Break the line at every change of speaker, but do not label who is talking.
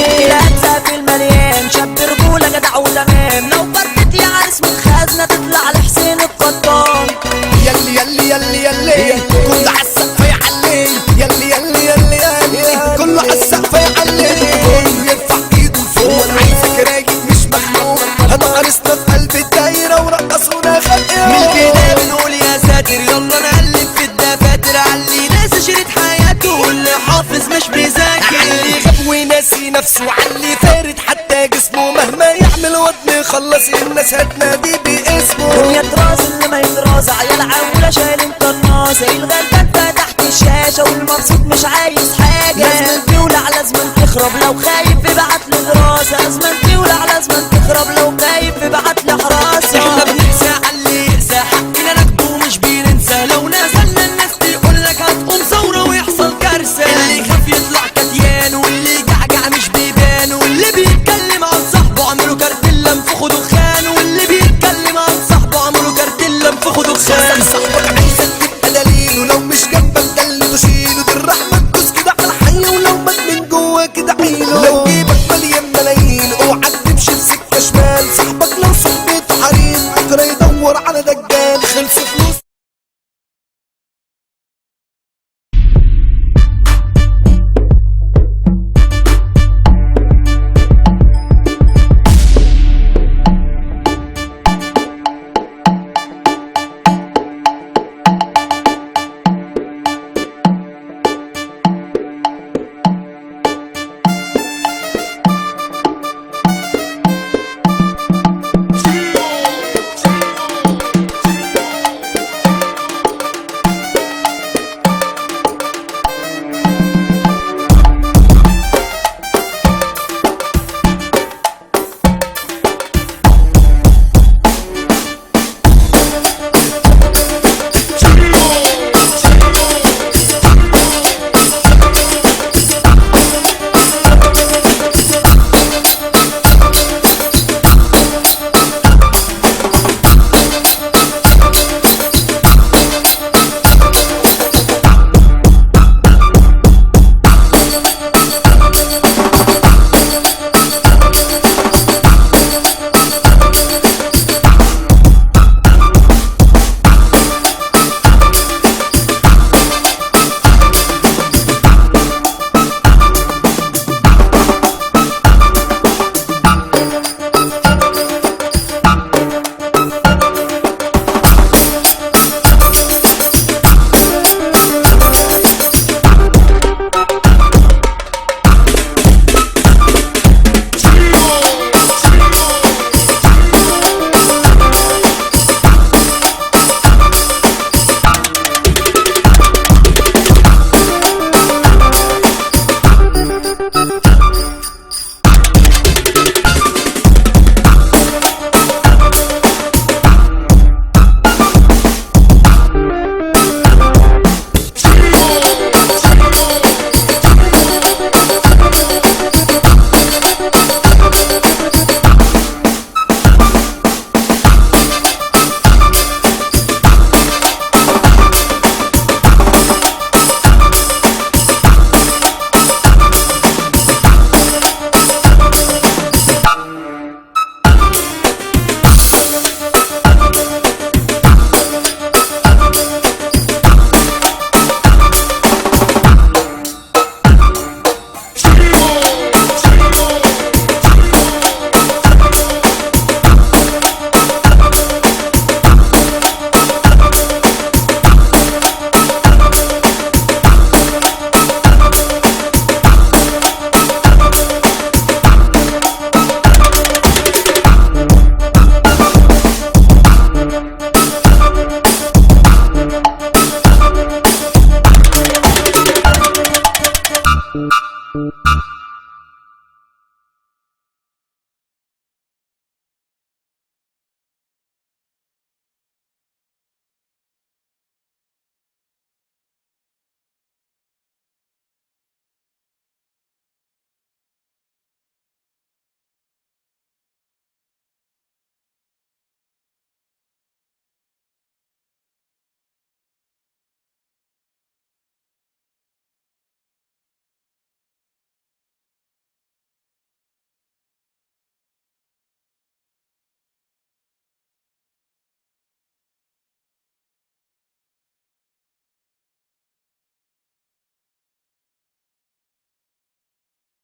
لا في المليان شاب رجولة جدع وتمام، لو فردت يا عريس من خزنة تطلع لحسين القطان.
يلي يلي يلي يلي كله عالسقف يعلي، يلي يلي يلي يلي كله عالسقف يعلي، كله يرفع ايده لفوق. انا عايزك رايق مش مخنوق، انا عرسنا في قلب الدايرة ورقصونا خلقنا.
من البداية بنقول يا ساتر يلا نقلب في الدفاتر علي ناس شريط حياته واللي حافظ مش بيذاكر،
علي غاب وناسي نفسه، علي فارد حتى جسمه، مهما يعمل وطن خلص الناس هتنادي باسمه.
دنيا طراز اللي ما يطراز عيال عمولة شايلين قناص، الغلبان فتحت الشاشة والمبسوط مش عايز حاجة. لازم تولع لازم تخرب لو خايف ابعت لي دراسة، لازم تولع لازم تخرب لو خايف ابعت لي حراسة.
احنا بنقسى علي يقسى حقنا ناخده مش بننسى، لو نزلنا الناس تقولك هتقوم ثورة ويحصل كارثة.
اللي يخاف يطلع كتيان واللي جعجع مش بيبان، واللي بيتكلم عن صاحبه عمره كارتيلا انفخوا دخان، واللي بيتكلم عن صاحبه عمره كارتيلا انفخوا دخان.
صاحبك عايزك تبقى دليل، ولو مش جنبك ده اللي تشيله، دي الرحمة تدوس كده على حي، ولو مات من جوا كده عيله. لو